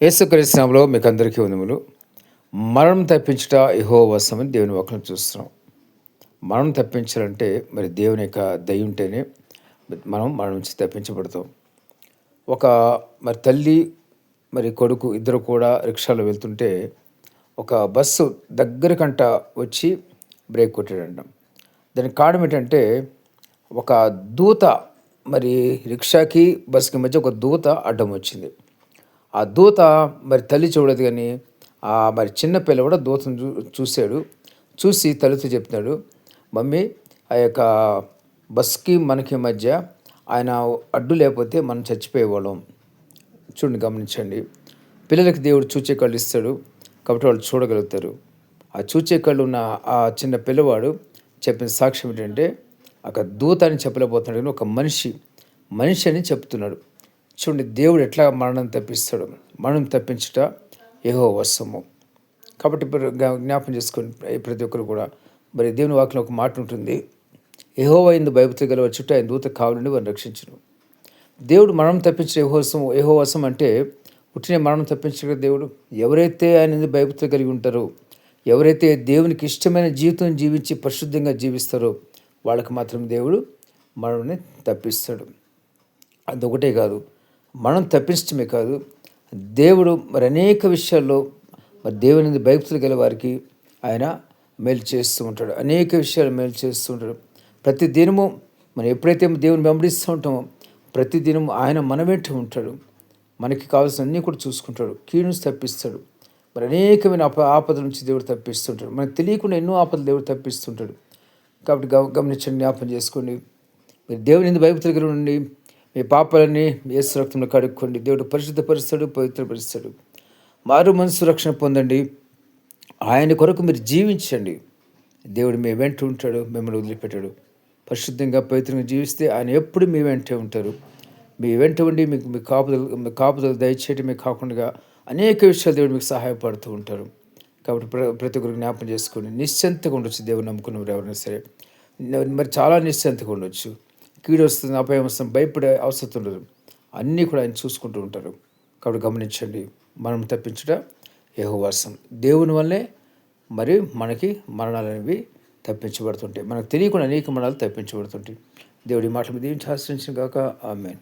యేసుక్రీస్తు నామములో మీకు అందరికీ వందములు. మరణం తప్పించుట యెహోవా వశమని దేవుని వాక్యం చూస్తున్నాం. మరణం తప్పించాలంటే మరి దేవుని యొక్క దయ ఉంటేనే మనం మరణం నుంచి తప్పించబడతాం. ఒక మరి తల్లి మరి కొడుకు ఇద్దరు కూడా రిక్షాలో వెళ్తుంటే ఒక బస్సు దగ్గరకంట వచ్చి బ్రేక్ కొట్టాడంట. దానికి కారణం ఏంటంటే ఒక దూత, మరి రిక్షాకి బస్సుకి మధ్య ఒక దూత అడ్డం వచ్చింది. ఆ దూత మరి తల్లి చూడదు కానీ మరి చిన్న పిల్ల కూడా దూతను చూశాడు. చూసి తల్లితో చెప్తున్నాడు, మమ్మీ ఆ యొక్క బస్కి మనకి మధ్య ఆయన అడ్డు లేకపోతే మనం చచ్చిపోయేవాళ్ళం. చూడండి, గమనించండి. పిల్లలకి దేవుడు చూచే కళ్ళు ఇస్తాడు కాబట్టి వాళ్ళు చూడగలుగుతారు. ఆ చూచే కళ్ళు ఉన్న ఆ చిన్న పిల్లవాడు చెప్పిన సాక్ష్యం ఏంటంటే ఒక దూత అని చెప్పలేకపోతున్నాడు కానీ ఒక మనిషి అని చెప్తున్నాడు. చూడండి, దేవుడు ఎట్లా మరణం తప్పిస్తాడు. మరణం తప్పించుట యెహోవా వశము. కాబట్టి జ్ఞాపం చేసుకోండి ప్రతి ఒక్కరు కూడా. మరి దేవుని వాక్యంలో ఒక మాట ఉంటుంది, యెహోవా యందు భయభక్తులు గలవారి చుట్టూ ఆయన దూత కావలి వారిని రక్షించును. దేవుడు మరణం తప్పించిన యెహోవా వశం అంటే పుట్టిన మరణం తప్పించిన దేవుడు. ఎవరైతే ఆయన భయభక్తులు కలిగి ఉంటారో, ఎవరైతే దేవునికి ఇష్టమైన జీవితం జీవించి పరిశుద్ధంగా జీవిస్తారో వాళ్ళకి మాత్రం దేవుడు మరణాన్ని తప్పిస్తాడు. అదొకటే కాదు, మనం తప్పించడమే కాదు, దేవుడు మరి అనేక విషయాల్లో మరి దేవుని భయభక్తులు గల వారికి ఆయన మేలు చేస్తూ ఉంటాడు. అనేక విషయాలు మేలు చేస్తూ ఉంటాడు. ప్రతి దినము మనం ఎప్పుడైతే దేవుని వెంబడిస్తూ ఉంటామో ప్రతి దినము ఆయన మన వెంట ఉంటాడు. మనకి కావాల్సిన అన్నీ కూడా చూసుకుంటాడు. కీడు నుంచి తప్పిస్తాడు. మరి అనేకమైన ఆపదల నుంచి దేవుడు తప్పిస్తుంటాడు. మనకు తెలియకుండా ఎన్నో ఆపదలు దేవుడు తప్పిస్తుంటాడు. కాబట్టి గమనించండి, జ్ఞాపం చేసుకోండి. మీరు దేవుని భయభక్తులు కలిగి ఉండండి. మీ పాపాలని యేసు రక్తంలో కడుక్కోండి. దేవుడు పరిశుద్ధపరుస్తాడు, పవిత్రపరుస్తాడు. మారు మనసు రక్షణ పొందండి. ఆయన కొరకు మీరు జీవించండి. దేవుడు మీ వెంట ఉంటాడు, మిమ్మల్ని వదిలిపెట్టాడు. పరిశుద్ధంగా పవిత్రంగా జీవిస్తే ఆయన ఎప్పుడు మీ వెంటే ఉంటారు. మీ వెంట ఉండి మీ కాపుదల దయచేయటమే కాకుండా అనేక విషయాలు దేవుడు మీకు సహాయపడుతూ ఉంటారు. కాబట్టి ప్రతి ఒక్కరికి జ్ఞాపం చేసుకోండి. నిశ్చింతగా ఉండొచ్చు. దేవుడు నమ్ముకున్నవారు ఎవరైనా సరే మరి చాలా నిశ్చింతగా ఉండొచ్చు. కీడు వస్తుంది, అపాయం వస్తుంది, భయపడే అవసరం ఉండదు. అన్నీ కూడా ఆయన చూసుకుంటూ ఉంటారు. కాబట్టి గమనించండి, మనం తప్పించుట యెహోవా వశం. దేవుని వల్లే మరి మనకి మరణాలు అనేవి తప్పించబడుతుంటాయి. మనకు తెలియకుండా అనేక మరణాలు తప్పించబడుతుంటాయి. దేవుడి మాటలు దీవించి ఆశ్రయించిన గాక. ఆమేన్.